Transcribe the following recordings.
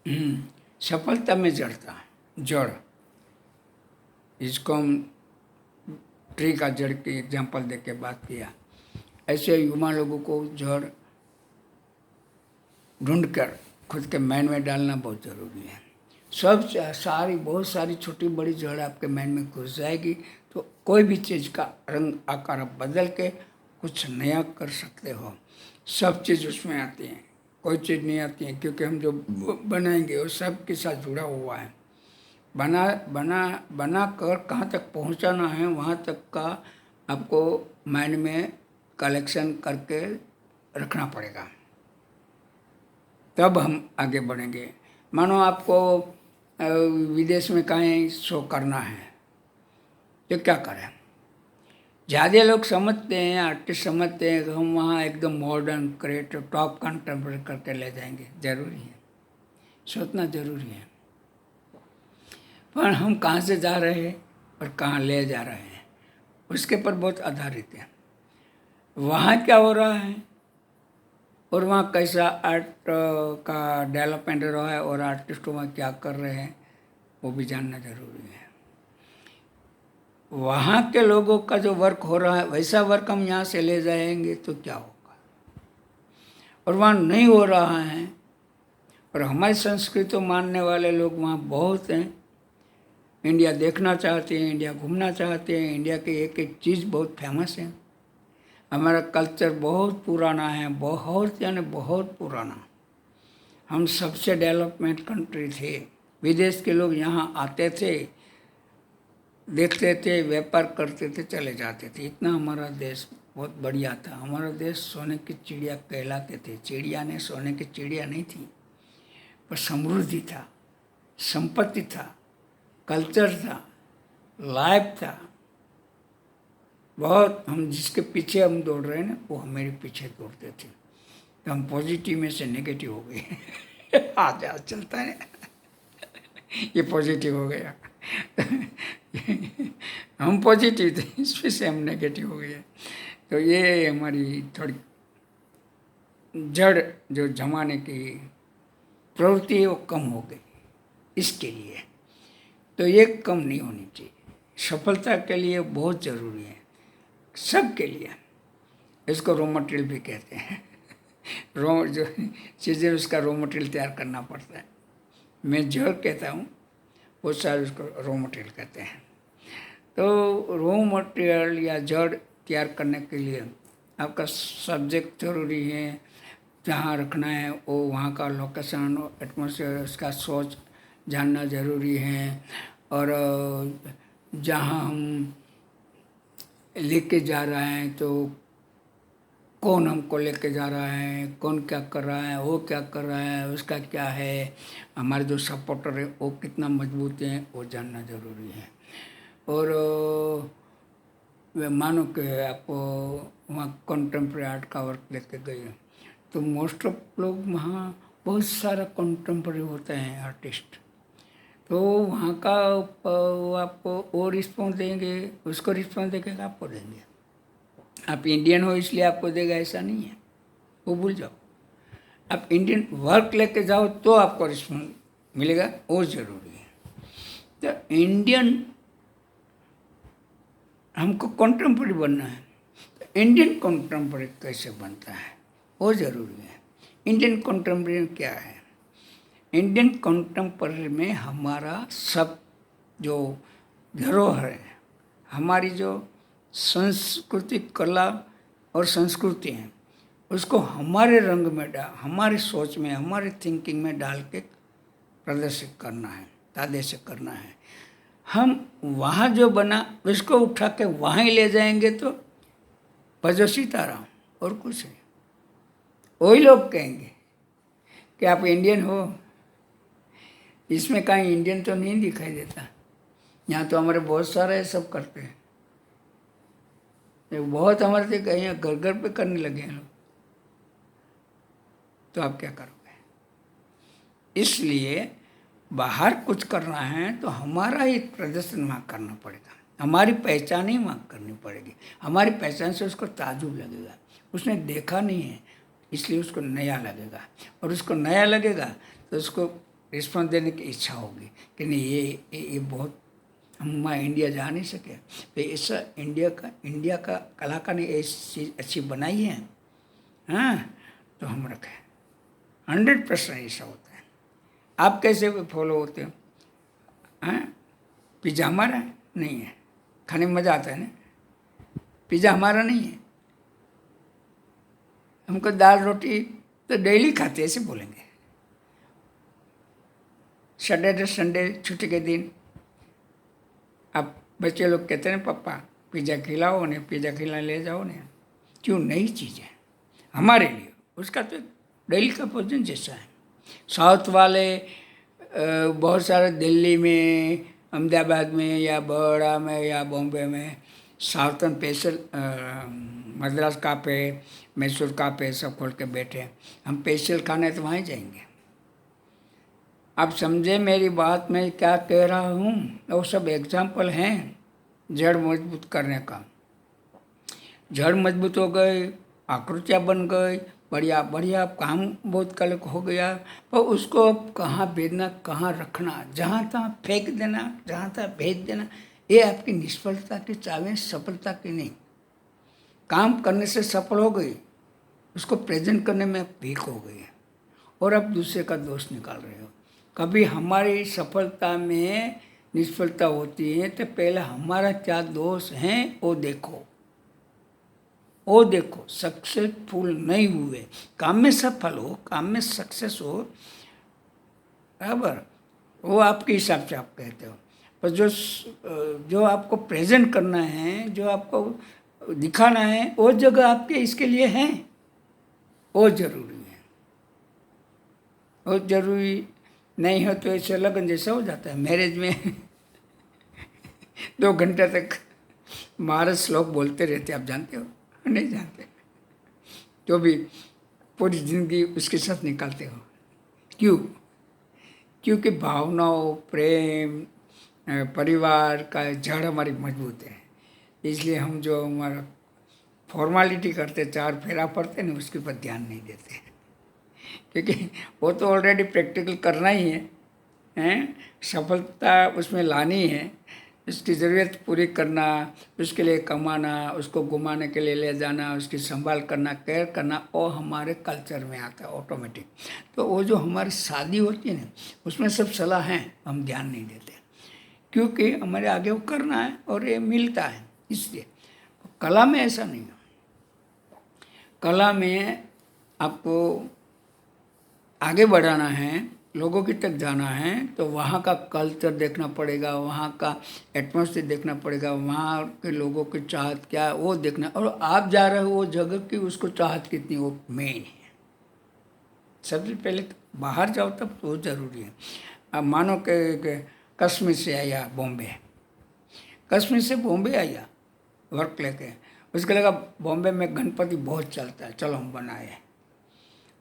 सफलता में जड़ता जड़, इसको हम ट्री का जड़ की एग्जाम्पल दे के बात किया। ऐसे युवा लोगों को जड़ ढूंढकर खुद के माइंड में डालना बहुत ज़रूरी है। सब सारी बहुत सारी छोटी बड़ी जड़ आपके माइंड में घुस जाएगी तो कोई भी चीज़ का रंग आकार आप बदल के कुछ नया कर सकते हो। सब चीज़ उसमें आती है, कोई चीज़ नहीं आती है, क्योंकि हम जो बनाएंगे वो सब के साथ जुड़ा हुआ है। बना कर कहाँ तक पहुँचाना है वहाँ तक का आपको माइंड में कलेक्शन करके रखना पड़ेगा, तब हम आगे बढ़ेंगे। मानो आपको विदेश में कहीं शो करना है तो क्या करें? ज़्यादा लोग समझते हैं, आर्टिस्ट समझते हैं कि हम वहाँ एकदम मॉडर्न क्रिएटिव टॉप कंटेम्प्रेरी करके ले जाएंगे। ज़रूरी है, सोचना ज़रूरी है, पर हम कहाँ से जा रहे हैं और कहाँ ले जा रहे हैं उसके पर बहुत आधारित है। वहाँ क्या हो रहा है और वहाँ कैसा आर्ट का डेवलपमेंट रहा है और आर्टिस्ट वहाँ क्या कर रहे हैं वो भी जानना ज़रूरी है। वहाँ के लोगों का जो वर्क हो रहा है वैसा वर्क हम यहाँ से ले जाएंगे तो क्या होगा, और वहाँ नहीं हो रहा है और हमारी संस्कृति को मानने वाले लोग वहाँ बहुत हैं। इंडिया देखना चाहते हैं, इंडिया घूमना चाहते हैं, इंडिया की एक एक चीज़ बहुत फेमस है। हमारा कल्चर बहुत पुराना है, बहुत यानी बहुत पुराना। हम सबसे डेवलपमेंट कंट्री थे। विदेश के लोग यहाँ आते थे, देखते थे, व्यापार करते थे, चले जाते थे। इतना हमारा देश बहुत बढ़िया था। हमारा देश सोने की चिड़िया कहलाते थे। चिड़िया ने सोने की चिड़िया नहीं थी, पर समृद्धि था, संपत्ति था, कल्चर था, लाइफ था। बहुत हम जिसके पीछे हम दौड़ रहे हैं ना वो हमारे पीछे दौड़ते थे, तो हम पॉजिटिव में से नेगेटिव हो गए। आज चलता है ये पॉजिटिव हो गया। हम पॉजिटिव थे, इसमें से हम नेगेटिव हो गए। तो ये हमारी थोड़ी जड़ जो जमाने की प्रवृत्ति है वो कम हो गई। इसके लिए तो ये कम नहीं होनी चाहिए। सफलता के लिए बहुत ज़रूरी है, सबके लिए। इसको रॉ मटेरियल भी कहते हैं। रॉ जो चीज़ें उसका रॉ मटेरियल तैयार करना पड़ता है। मैं जड़ कहता हूँ, वो सारे उसको रॉ मटेरियल कहते हैं। तो रॉ मटेरियल या जड़ तैयार करने के लिए आपका सब्जेक्ट जरूरी है, जहाँ रखना है वो वहाँ का लोकेशन, एटमॉस्फेयर, उसका सोच जानना ज़रूरी है। और जहाँ हम लेके जा रहे हैं तो कौन हमको लेके जा रहा है, कौन क्या कर रहा है, वो क्या कर रहा है, उसका क्या है, हमारे जो सपोर्टर है वो कितना मजबूत है वो जानना ज़रूरी है। और मानो कि आपको वहाँ कंटेम्प्रेरी आर्ट का वर्क लेके गए तो मोस्ट ऑफ लोग वहाँ बहुत सारा कंटेम्प्रेरी होते हैं आर्टिस्ट, तो वहाँ का वो आपको वो रिस्पॉन्स देंगे, उसको रिस्पॉन्स देंगे, आपको देंगे। आप इंडियन हो इसलिए आपको देगा ऐसा नहीं है, वो भूल जाओ। आप इंडियन वर्क लेके जाओ तो आपको रिस्पॉन्स मिलेगा, वो ज़रूरी है। तो इंडियन हमको कंटेम्प्रेरी बनना है, तो इंडियन कंटेम्प्रेरी कैसे बनता है वो ज़रूरी है। इंडियन कंटेम्प्रेरी क्या है? इंडियन कंटेम्प्रेरी में हमारा सब जो धरोहर है, हमारी जो सांस्कृतिक कला और संस्कृति है, उसको हमारे रंग में डाल, हमारी सोच में, हमारे थिंकिंग में डाल के प्रदर्शित करना है, तादेश करना है। हम वहाँ जो बना उसको उठा के वहाँ ही ले जाएंगे तो भजो सीताराम और कुछ है। वही लोग कहेंगे कि आप इंडियन हो, इसमें कहीं इंडियन तो नहीं दिखाई देता। यहाँ तो हमारे बहुत सारे सब करते हैं, बहुत हमारे से कहीं घर घर पे करने लगे हैं लोग, तो आप क्या करोगे? इसलिए बाहर कुछ करना है तो हमारा ही प्रदर्शन वहाँ करना पड़ेगा, हमारी पहचान ही वहाँ करनी पड़ेगी। हमारी पहचान से उसको ताजुब लगेगा, उसने देखा नहीं है इसलिए उसको नया लगेगा, और उसको नया लगेगा तो उसको रिस्पॉन्स देने की इच्छा होगी कि नहीं ये बहुत, हम वहाँ इंडिया जा नहीं सके, तो ऐसा इंडिया का कलाकार ने ऐसी चीज़ अच्छी बनाई है, हाँ, तो हम रखें। 100% ऐसा होता है। आप कैसे फॉलो होते हो? हाँ, पिज़्ज़ा हमारा नहीं है, खाने में मज़ा आता है ना, पिज़्ज़ा हमारा नहीं है। हमको दाल रोटी तो डेली खाते, ऐसे बोलेंगे। सैटरडे संडे छुट्टी के दिन अब बच्चे लोग कहते हैं पापा पिज़्ज़ा खिलाओ ने, पिज़्ज़ा खिला ले जाओ ने। क्यों? नई चीज़ है हमारे लिए, उसका तो डेली का भोजन जैसा है। साउथ वाले बहुत सारे दिल्ली में, अहमदाबाद में या बड़ौदा में या बॉम्बे में southern special Madras cafe, Mysore cafe सब खोल के बैठे। हम स्पेशल खाने तो वहीं जाएंगे। आप समझे मेरी बात, मैं क्या कह रहा हूँ? वो सब एग्जाम्पल हैं जड़ मजबूत करने का। जड़ मजबूत हो गई, आकृतियाँ बन गई, बढ़िया बढ़िया काम बहुत कल हो गया, पर उसको अब कहाँ भेजना, कहाँ रखना, जहाँ तहाँ फेंक देना, जहाँ तहाँ भेज देना, ये आपकी निष्फलता की चाबी, सफलता की नहीं। काम करने से सफल हो गई, उसको प्रेजेंट करने में वीक हो गई है और अब दूसरे का दोष निकाल रहे हो। कभी हमारी सफलता में निष्फलता होती है तो पहले हमारा क्या दोष है वो देखो, वो देखो। सक्सेसफुल नहीं हुए, काम में सफल हो, काम में सक्सेस हो, बराबर, वो आपके हिसाब से आप कहते हो, पर जो आपको प्रेजेंट करना है, जो आपको दिखाना है, वो जगह आपके इसके लिए है, वो जरूरी है। वो जरूरी नहीं हो तो ऐसे लगन जैसा हो जाता है। मैरिज में 2 घंटे तक महाराज श्लोक बोलते रहते, आप जानते हो? नहीं जानते, तो भी पूरी जिंदगी उसके साथ निकालते हो। क्यों? क्योंकि भावनाओं, प्रेम, परिवार का जड़ हमारी मजबूत है। इसलिए हम जो हमारा फॉर्मालिटी करते, 4 फेरा पड़ते ना, उसके ऊपर ध्यान नहीं देते, क्योंकि वो तो ऑलरेडी प्रैक्टिकल करना ही है, हैं? सफलता उसमें लानी है, उसकी ज़रूरत पूरी करना, उसके लिए कमाना, उसको घुमाने के लिए ले जाना, उसकी संभाल करना, केयर करना, वो हमारे कल्चर में आता है ऑटोमेटिक। तो वो जो हमारी शादी होती है ना, उसमें सब सलाह हैं, हम ध्यान नहीं देते, क्योंकि हमारे आगे वो करना है और ये मिलता है। इसलिए कला में ऐसा नहीं है। कला में आपको आगे बढ़ाना है, लोगों की तक जाना है, तो वहाँ का कल्चर देखना पड़ेगा, वहाँ का एटमॉस्फेयर देखना पड़ेगा, वहाँ के लोगों की चाहत क्या है वो देखना, और आप जा रहे हो वो जगह की, उसको चाहत कितनी, वो मेन है। सबसे पहले तो बाहर जाओ तब तो ज़रूरी है। अब मानो कि कश्मीर से आया बॉम्बे, कश्मीर से बॉम्बे आया वर्क लेके, उसके लगा बॉम्बे में गणपति बहुत चलता है, चलो हम बनाए,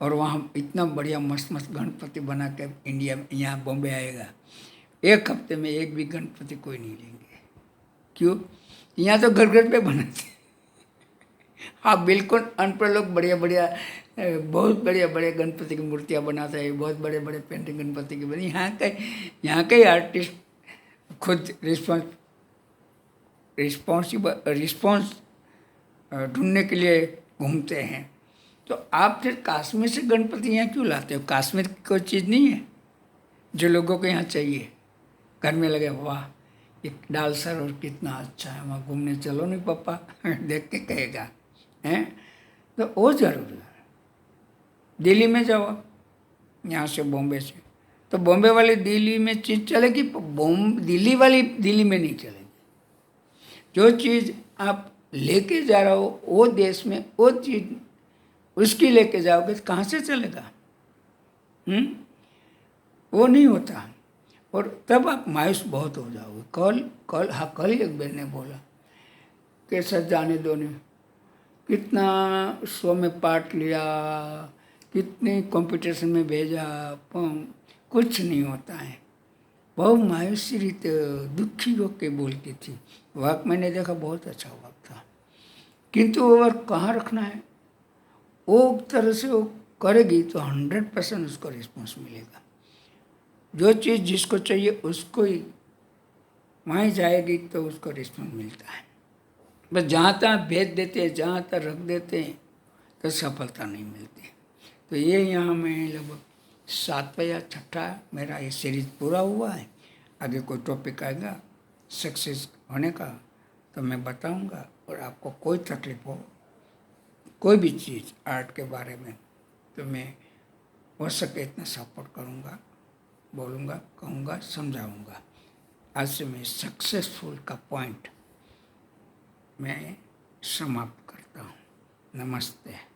और वहाँ इतना बढ़िया मस्त मस्त गणपति बना के इंडिया में यहाँ बॉम्बे आएगा, 1 हफ्ते में एक भी गणपति कोई नहीं लेंगे। क्यों? यहाँ तो घर घर पे बनाते हैं। हाँ, बिल्कुल अनपढ़ लोग बढ़िया बढ़िया, बहुत बढ़िया बड़े गणपति की मूर्तियाँ बनाते हैं, बहुत बड़े बड़े पेंटिंग गणपति की बनी। यहाँ के आर्टिस्ट खुद रिस्पॉन्स ढूंढने के लिए घूमते हैं। तो आप फिर कश्मीर से गणपति यहाँ क्यों लाते हो? कश्मीर की कोई चीज़ नहीं है जो लोगों को यहाँ चाहिए। घर में लगे वाह ये डाल सरोवर कितना अच्छा है, वहाँ घूमने चलो नहीं पापा देख के कहेगा, हैं? तो वो जरूरी है। दिल्ली में जाओ, यहाँ से बॉम्बे से, तो बॉम्बे वाली दिल्ली में चीज़ चलेगी, दिल्ली वाली दिल्ली में नहीं चलेगी। जो चीज़ आप लेके जा रहे हो वो देश में, वो चीज़ उसकी लेके जाओगे तो कहाँ से चलेगा? वो नहीं होता, और तब आप मायूस बहुत हो जाओगे। कल एक बहन ने बोला कि सच जाने दो ने कितना शो में पार्ट लिया, कितने कंपटीशन में भेजा, कुछ नहीं होता है। बहुत मायूसी रीत दुखी होकर बोलती थी। वक्त मैंने देखा बहुत अच्छा वक्त था, किंतु वो वर्क कहाँ रखना है, वो तरह से वो करेगी तो 100% उसको रिस्पॉन्स मिलेगा। जो चीज़ जिसको चाहिए उसको ही वहाँ ही जाएगी तो उसको रिस्पॉन्स मिलता है। बस जहाँ तहाँ भेज देते हैं, जहाँ तहाँ रख देते हैं तो सफलता नहीं मिलती। तो ये यहाँ मैं लगभग 7वां या 6ठा मेरा ये सीरीज पूरा हुआ है। आगे कोई टॉपिक आएगा सक्सेस होने का तो मैं बताऊंगा। और आपको कोई तकलीफ हो, कोई भी चीज़ आर्ट के बारे में, तो मैं हो सके इतना सपोर्ट करूंगा, बोलूंगा, कहूँगा, समझाऊंगा। आज से मैं सक्सेसफुल का पॉइंट मैं समाप्त करता हूँ। नमस्ते।